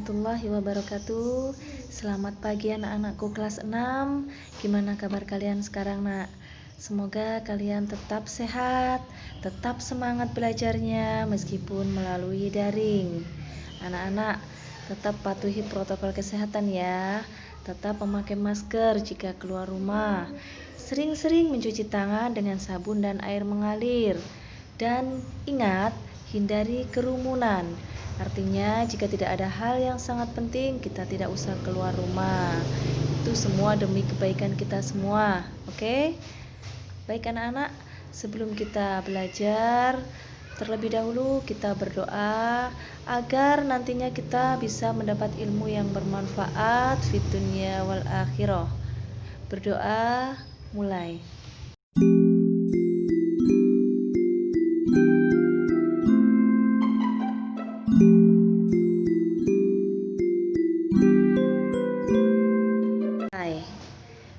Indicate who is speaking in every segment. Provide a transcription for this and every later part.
Speaker 1: warahmatullahi wabarakatuh. Selamat pagi anak-anakku kelas 6. Gimana kabar kalian sekarang, Nak? Semoga kalian tetap sehat, tetap semangat belajarnya meskipun melalui daring. Anak-anak, tetap patuhi protokol kesehatan ya. Tetap memakai masker jika keluar rumah. Sering-sering mencuci tangan dengan sabun dan air mengalir. Dan ingat, hindari kerumunan. Artinya, jika tidak ada hal yang sangat penting, kita tidak usah keluar rumah. Itu semua demi kebaikan kita semua. Oke? Baik anak-anak, sebelum kita belajar, terlebih dahulu kita berdoa agar nantinya kita bisa mendapat ilmu yang bermanfaat fid dunya wal akhirah. Berdoa, mulai.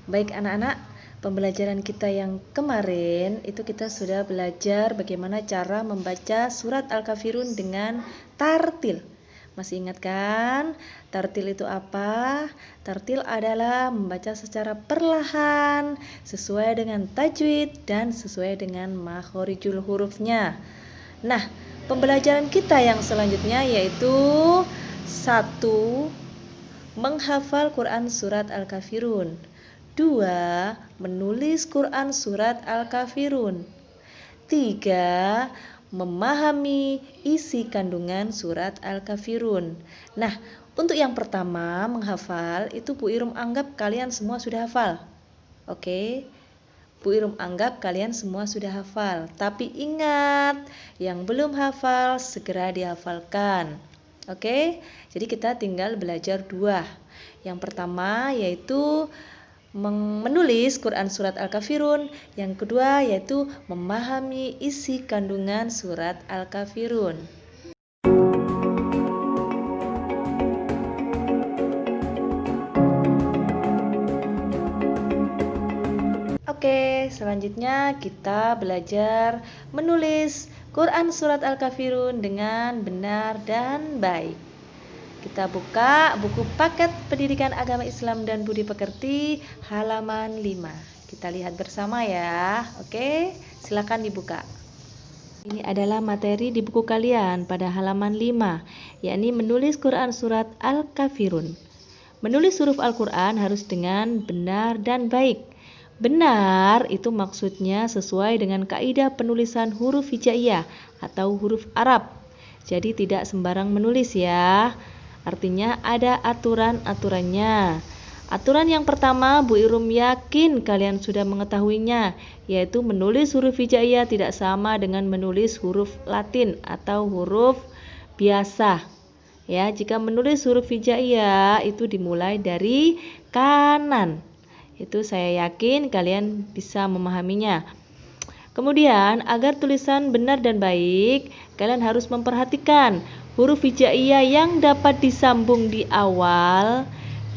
Speaker 1: Baik anak-anak, pembelajaran kita yang kemarin itu kita sudah belajar bagaimana cara membaca surat Al-Kafirun dengan tartil. Masih ingat kan? Tartil itu apa? Tartil adalah membaca secara perlahan, sesuai dengan tajwid dan sesuai dengan makhorijul hurufnya. Nah, pembelajaran kita yang selanjutnya yaitu 1. Menghafal Quran surat Al-Kafirun. 2. Menulis Quran surat Al-Kafirun. 3. Memahami isi kandungan surat Al-Kafirun. Nah, untuk yang pertama menghafal itu Bu Irum anggap kalian semua sudah hafal. Oke? Bu Irum anggap kalian semua sudah hafal. Tapi ingat, yang belum hafal segera dihafalkan. Oke? Jadi kita tinggal belajar 2. Yang pertama yaitu menulis Quran surat Al-Kafirun, yang kedua yaitu memahami isi kandungan surat Al-Kafirun. Oke, selanjutnya kita belajar menulis Quran surat Al-Kafirun dengan benar dan baik. Kita buka buku paket pendidikan agama Islam dan budi pekerti halaman 5. Kita lihat bersama ya. Oke, silakan dibuka. Ini adalah materi di buku kalian pada halaman 5, yakni menulis Quran surat Al-Kafirun. Menulis huruf Al-Quran harus dengan benar dan baik. Benar itu maksudnya sesuai dengan kaidah penulisan huruf hijaiyah atau huruf Arab. Jadi tidak sembarang menulis ya. Artinya ada aturan-aturannya. Aturan yang pertama, Bu Irum yakin kalian sudah mengetahuinya, yaitu menulis huruf hijaiyah tidak sama dengan menulis huruf Latin atau huruf biasa. Ya, jika menulis huruf hijaiyah itu dimulai dari kanan. Itu saya yakin kalian bisa memahaminya. Kemudian, agar tulisan benar dan baik, kalian harus memperhatikan huruf hijaiyah yang dapat disambung di awal,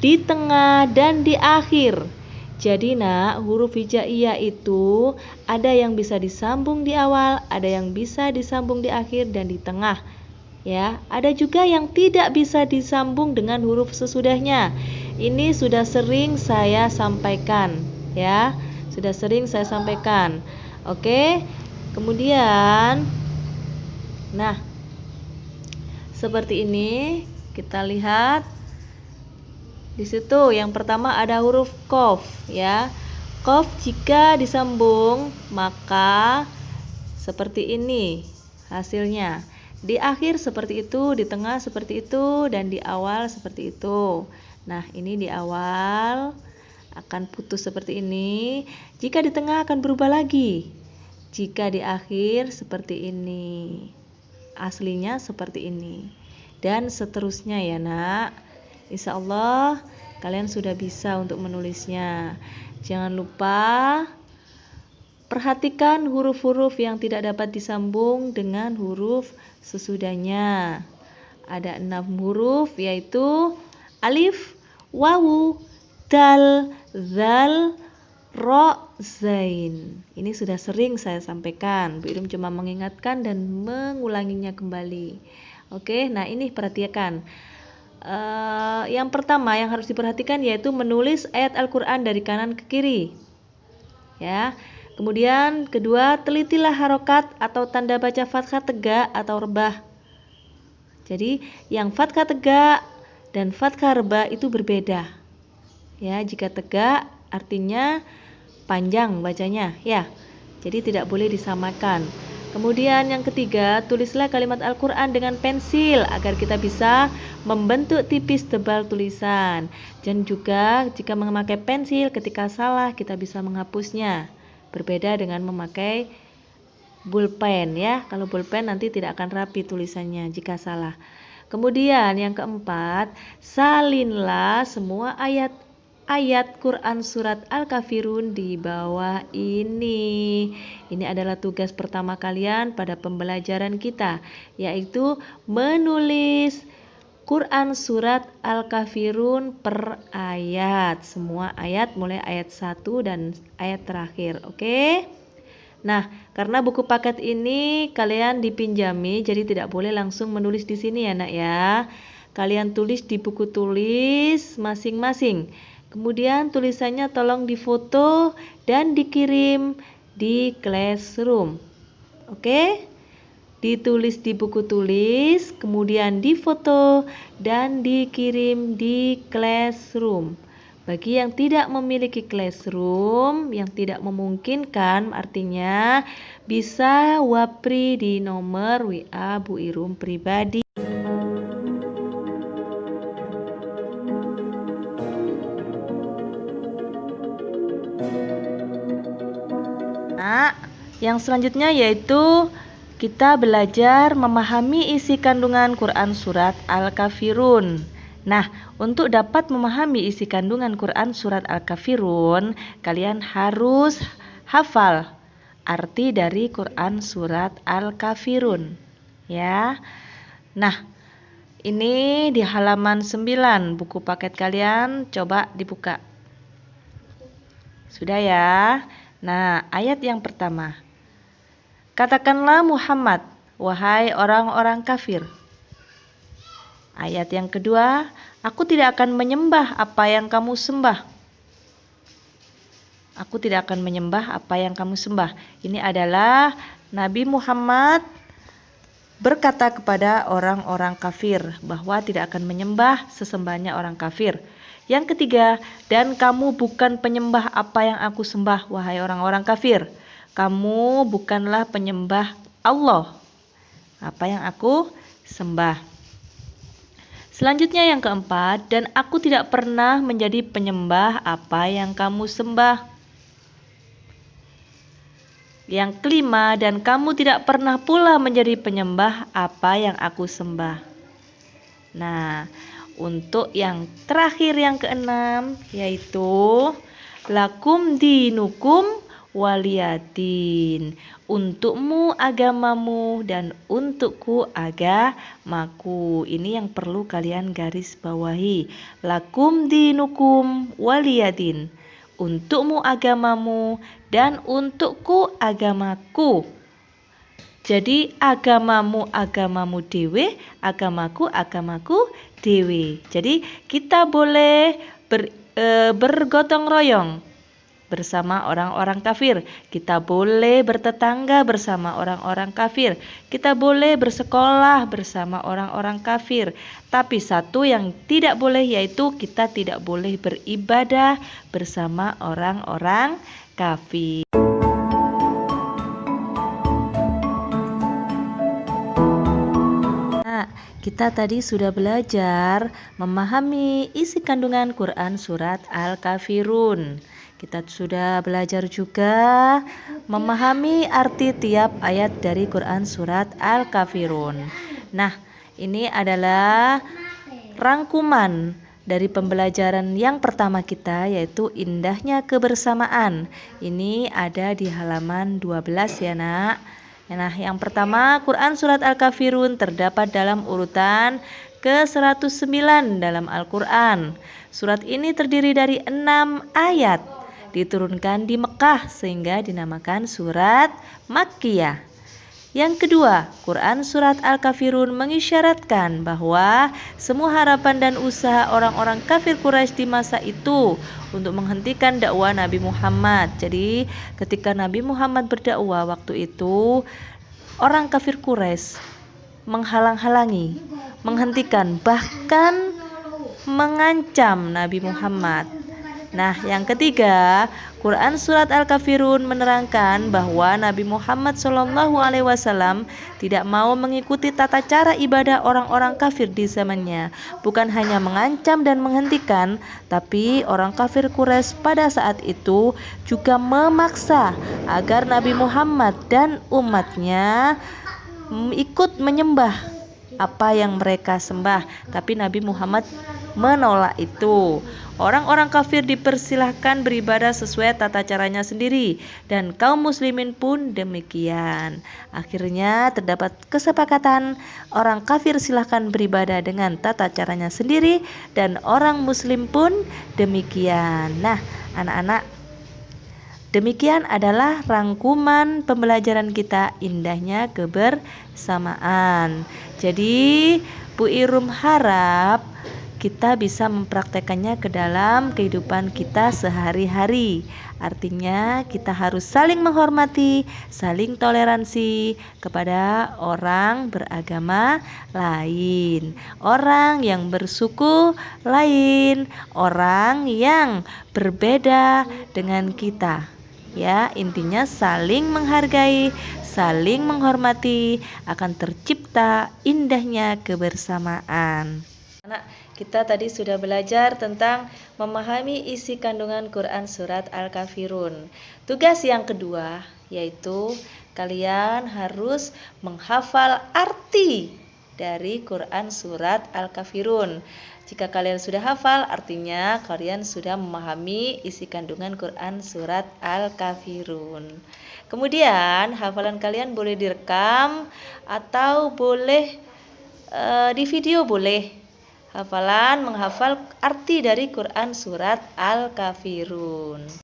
Speaker 1: di tengah, dan di akhir. Jadi nak, huruf hijaiyah itu ada yang bisa disambung di awal, ada yang bisa disambung di akhir dan di tengah. Ya, ada juga yang tidak bisa disambung dengan huruf sesudahnya. Ini sudah sering saya sampaikan, ya. Sudah sering saya sampaikan. Oke. Kemudian nah, seperti ini kita lihat di situ. Yang pertama ada huruf qaf, ya. Qaf jika disambung maka seperti ini hasilnya. Di akhir seperti itu, di tengah seperti itu, dan di awal seperti itu. Nah, ini di awal akan putus seperti ini. Jika di tengah akan berubah lagi. Jika di akhir seperti ini. Aslinya seperti ini. Dan seterusnya ya nak. Insya Allah kalian sudah bisa untuk menulisnya. Jangan lupa perhatikan huruf-huruf yang tidak dapat disambung dengan huruf sesudahnya. Ada 6 huruf yaitu alif, wawu, dal, zal, ro, zain. Ini sudah sering saya sampaikan. Bu Irum cuma mengingatkan dan mengulanginya kembali. Oke, nah ini perhatikan. Yang pertama yang harus diperhatikan yaitu menulis ayat Al-Quran dari kanan ke kiri. Ya. Kemudian kedua, telitilah harokat atau tanda baca fathah tegak atau rebah. Jadi yang fathah tegak dan fathah rebah itu berbeda. Ya, jika tegak artinya panjang bacanya, ya. Jadi tidak boleh disamakan. Kemudian yang ketiga, tulislah kalimat Al-Quran dengan pensil agar kita bisa membentuk tipis tebal tulisan. Dan juga jika memakai pensil ketika salah kita bisa menghapusnya. Berbeda dengan memakai pulpen ya. Kalau pulpen nanti tidak akan rapi tulisannya jika salah. Kemudian yang keempat, salinlah semua ayat Quran surat Al-Kafirun di bawah ini. Ini adalah tugas pertama kalian pada pembelajaran kita, yaitu menulis Quran surat Al-Kafirun per ayat. Semua ayat mulai ayat 1 dan ayat terakhir. Oke? Nah, karena buku paket ini kalian dipinjami, jadi tidak boleh langsung menulis di sini ya, Nak ya. Kalian tulis di buku tulis masing-masing. Kemudian tulisannya tolong difoto dan dikirim di classroom. Oke? Ditulis di buku tulis, kemudian difoto dan dikirim di classroom. Bagi yang tidak memiliki classroom, yang tidak memungkinkan, artinya bisa wapri di nomor WA Bu Irum pribadi. Nah, yang selanjutnya yaitu kita belajar memahami isi kandungan Quran surat Al-Kafirun. Nah, untuk dapat memahami isi kandungan Quran surat Al-Kafirun, kalian harus hafal arti dari Quran surat Al-Kafirun. Ya. Nah, ini di halaman 9 buku paket kalian, coba dibuka. Sudah ya? Nah, ayat yang pertama. Katakanlah Muhammad, wahai orang-orang kafir. Ayat yang kedua, aku tidak akan menyembah apa yang kamu sembah. Aku tidak akan menyembah apa yang kamu sembah. Ini adalah Nabi Muhammad berkata kepada orang-orang kafir bahwa tidak akan menyembah sesembahnya orang kafir. Yang ketiga, dan kamu bukan penyembah apa yang aku sembah, wahai orang-orang kafir. Kamu bukanlah penyembah Allah, apa yang aku sembah. Selanjutnya yang keempat, dan aku tidak pernah menjadi penyembah apa yang kamu sembah. Yang kelima, dan kamu tidak pernah pula menjadi penyembah apa yang aku sembah. Nah, untuk yang terakhir yang keenam, yaitu lakum dinukum waliyadin, untukmu agamamu dan untukku agamaku. Ini yang perlu kalian garis bawahi. Lakum dinukum waliyadin, untukmu agamamu dan untukku agamaku. Jadi agamamu agamamu dewe, agamaku agamaku dewe. Jadi kita boleh bergotong royong bersama orang-orang kafir. Kita boleh bertetangga bersama orang-orang kafir. Kita boleh bersekolah bersama orang-orang kafir. Tapi satu yang tidak boleh yaitu kita tidak boleh beribadah bersama orang-orang kafir. Nah, kita tadi sudah belajar memahami isi kandungan Quran surat Al-Kafirun. Kita sudah belajar juga memahami arti tiap ayat dari Quran surat Al-Kafirun. Nah, ini adalah rangkuman dari pembelajaran yang pertama kita, yaitu indahnya kebersamaan. Ini ada di halaman 12 ya, Nak. Nah, yang pertama, Quran surat Al-Kafirun terdapat dalam urutan ke-109 dalam Al-Quran. Surat ini terdiri dari 6 ayat. Diturunkan di Mekah sehingga dinamakan surat Makkiyah. Yang kedua, Quran Surat Al-Kafirun mengisyaratkan bahwa semua harapan dan usaha orang-orang kafir Quraisy di masa itu untuk menghentikan dakwah Nabi Muhammad. Jadi ketika Nabi Muhammad berdakwah waktu itu, orang kafir Quraisy menghalang-halangi, menghentikan, bahkan mengancam Nabi Muhammad. Nah, yang ketiga, Quran Surat Al-Kafirun menerangkan bahwa Nabi Muhammad SAW tidak mau mengikuti tata cara ibadah orang-orang kafir di zamannya. Bukan hanya mengancam dan menghentikan, tapi orang kafir Quraisy pada saat itu juga memaksa agar Nabi Muhammad dan umatnya ikut menyembah apa yang mereka sembah, tapi Nabi Muhammad menolak itu. Orang-orang kafir dipersilahkan beribadah sesuai tata caranya sendiri, dan kaum muslimin pun demikian. Akhirnya terdapat kesepakatan, orang kafir silahkan beribadah dengan tata caranya sendiri, dan orang muslim pun demikian. Nah, anak-anak, demikian adalah rangkuman pembelajaran kita, indahnya kebersamaan. Jadi Bu Irum harap kita bisa mempraktekannya ke dalam kehidupan kita sehari-hari. Artinya kita harus saling menghormati, saling toleransi kepada orang beragama lain, orang yang bersuku lain, orang yang berbeda dengan kita. Ya, intinya saling menghargai, saling menghormati, akan tercipta indahnya kebersamaan. Anak, kita tadi sudah belajar tentang memahami isi kandungan Quran Surat Al-Kafirun. Tugas yang kedua yaitu kalian harus menghafal arti dari Quran Surat Al-Kafirun. Jika kalian sudah hafal, artinya kalian sudah memahami isi kandungan Quran Surat Al-Kafirun. Kemudian hafalan kalian boleh direkam atau boleh di video boleh. Hafalan menghafal arti dari Quran Surat Al-Kafirun.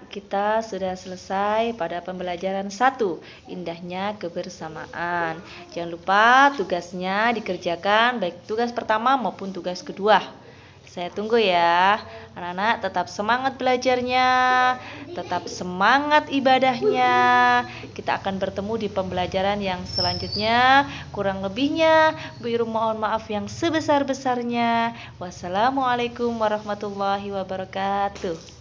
Speaker 1: Kita sudah selesai pada pembelajaran 1, indahnya kebersamaan. Jangan lupa tugasnya dikerjakan, baik tugas pertama maupun tugas kedua. Saya tunggu ya. Anak-anak tetap semangat belajarnya, tetap semangat ibadahnya. Kita akan bertemu di pembelajaran yang selanjutnya. Kurang lebihnya Bu Irum mohon maaf yang sebesar-besarnya. Wassalamualaikum warahmatullahi wabarakatuh.